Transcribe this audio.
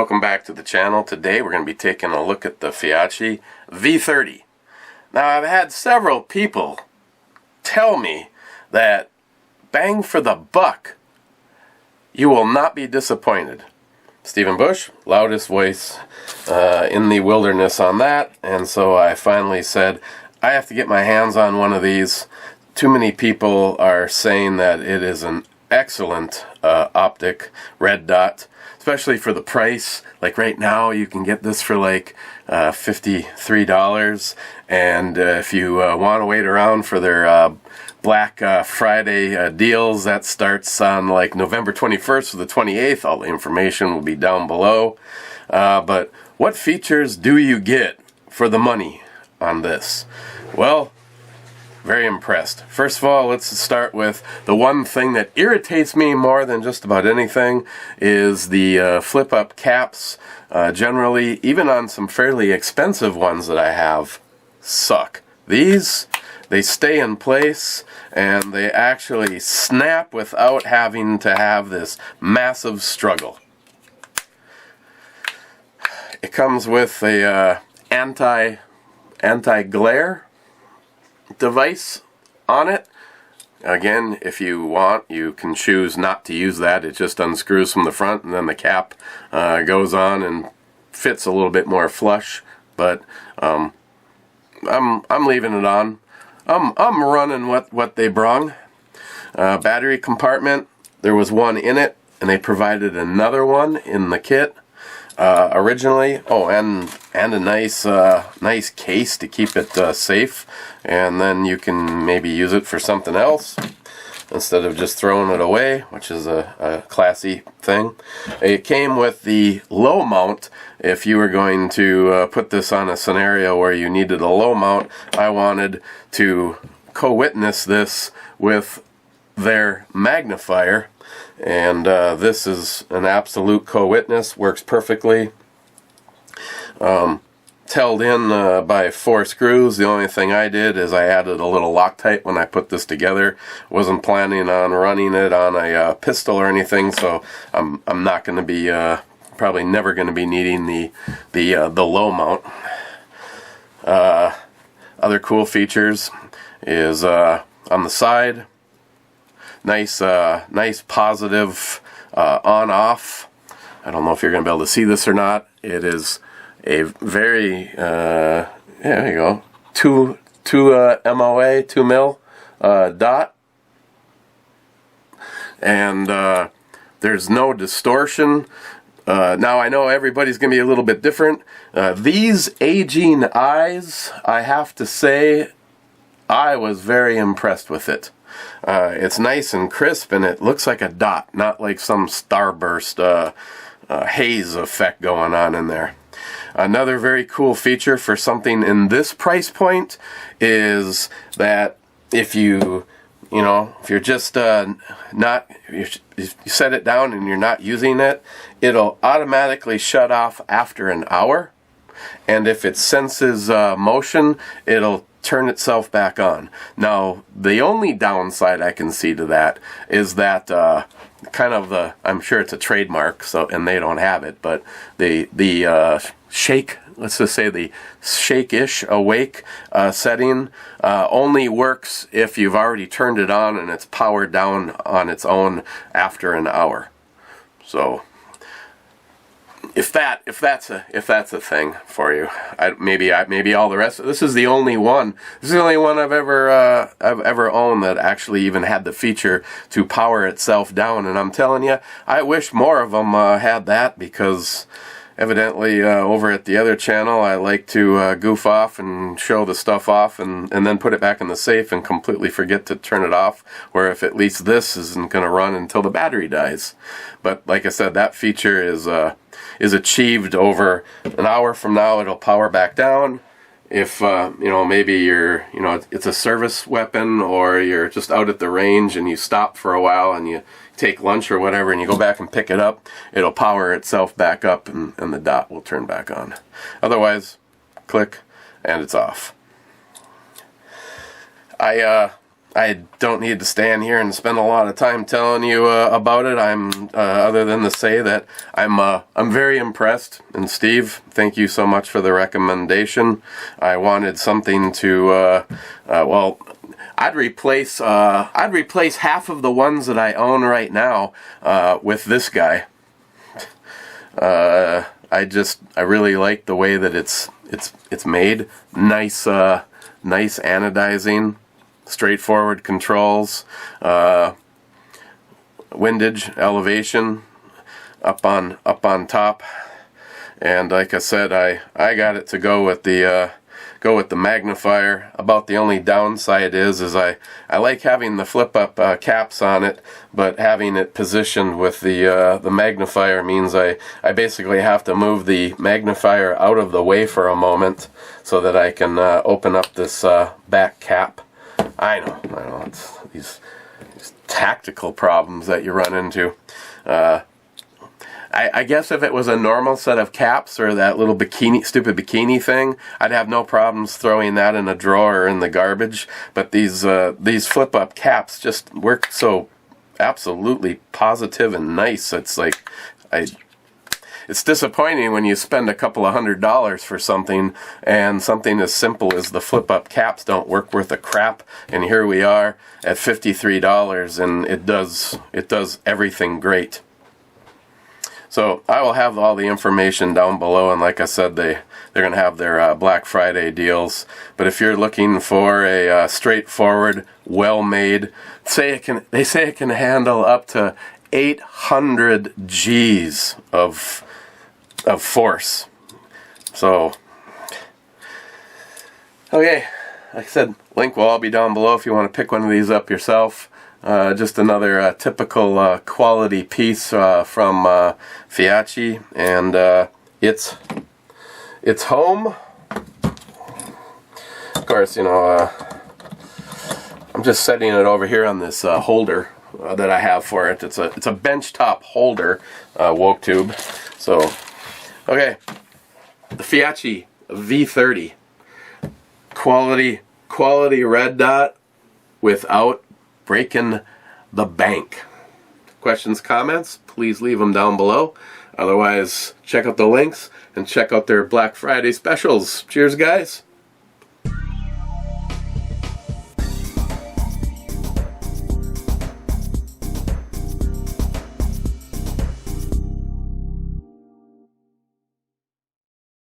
welcome back to the channel. Today we're going to be taking a look at the Feyachi V30. Now, I've had several people tell me that bang for the buck, you will not be disappointed. Stephen Bush, loudest voice in the wilderness on that, and so I finally said I have to get my hands on one of these. Too many people are saying that it is an excellent optic red dot, especially for the price. Like right now you can get this for like $53, and if you want to wait around for their Black Friday deals, that starts on like November 21st to the 28th. All the information will be down below. But what features do you get for the money on this? Well, very impressed. First of all, let's start with the one thing that irritates me more than just about anything is the flip-up caps. Generally, even on some fairly expensive ones that I have, suck. These, they stay in place and they actually snap without having to have this massive struggle. It comes with a anti-glare device on it. Again, if you want, you can choose not to use that. It just unscrews from the front and then the cap goes on and fits a little bit more flush. But I'm leaving it on. I'm running what they brung. Battery compartment, there was one in it, and they provided another one in the kit originally. Oh, and a nice case to keep it safe, and then you can maybe use it for something else instead of just throwing it away, which is a classy thing. It came with the low mount. If you were going to put this on a scenario where you needed a low mount, I wanted to co-witness this with their magnifier, and this is an absolute co-witness. Works perfectly. Held in by 4 screws. The only thing I did is I added a little Loctite when I put this together. Wasn't planning on running it on a pistol or anything, so I'm not going to be probably never going to be needing the low mount. Other cool features is on the side, nice positive on-off. I don't know if you're going to be able to see this or not. It is a very yeah, there you go, 2 MOA 2 mil dot, and there's no distortion. Now I know everybody's gonna be a little bit different. These aging eyes, I have to say, I was very impressed with it. It's nice and crisp, and it looks like a dot, not like some starburst haze effect going on in there. Another very cool feature for something in this price point is that if you're just if you set it down and you're not using it, it'll automatically shut off after an hour, and if it senses motion, it'll turn itself back on. Now, the only downside I can see to that is that kind of I'm sure it's a trademark, so, and they don't have it, but the shake, let's just say the shake-ish awake setting only works if you've already turned it on and it's powered down on its own after an hour. So if that's a thing for you, maybe all the rest. This is the only one. This is the only one I've ever owned that actually even had the feature to power itself down. And I'm telling you, I wish more of them had that, because evidently over at the other channel I like to goof off and show the stuff off and then put it back in the safe and completely forget to turn it off, where if at least this isn't going to run until the battery dies. But like I said, that feature is achieved over an hour from now. It'll power back down. If maybe it's a service weapon, or you're just out at the range and you stop for a while and you take lunch or whatever and you go back and pick it up, it'll power itself back up and the dot will turn back on. Otherwise, click and it's off. I I don't need to stand here and spend a lot of time telling you about it. I'm other than to say that I'm very impressed. And Steve, thank you so much for the recommendation. I wanted something to well, I'd replace half of the ones that I own right now with this guy. I really like the way that it's made. Nice anodizing. Straightforward controls, windage, elevation, up on top, and like I said, I got it to go with the magnifier. About the only downside is I like having the flip up caps on it, but having it positioned with the magnifier means I basically have to move the magnifier out of the way for a moment so that I can open up this back cap. I know, it's these tactical problems that you run into. I guess if it was a normal set of caps or that little stupid bikini thing, I'd have no problems throwing that in a drawer or in the garbage. But these flip-up caps just work so absolutely positive and nice. It's like, it's disappointing when you spend a couple of $100s for something, and something as simple as the flip-up caps don't work worth a crap. And here we are at $53, and it does everything great. So I will have all the information down below, and like I said, they're going to have their Black Friday deals. But if you're looking for a straightforward, well-made, they say it can handle up to 800 G's of force. So, okay, like I said, link will all be down below if you want to pick one of these up yourself. Just another typical quality piece from Feyachi, and it's home. Of course, you know, I'm just setting it over here on this holder that I have for it. It's a benchtop holder, woke tube. So, okay, the Feyachi V30, quality red dot without breaking the bank. Questions, comments, please leave them down below. Otherwise, check out the links and check out their Black Friday specials. Cheers, guys.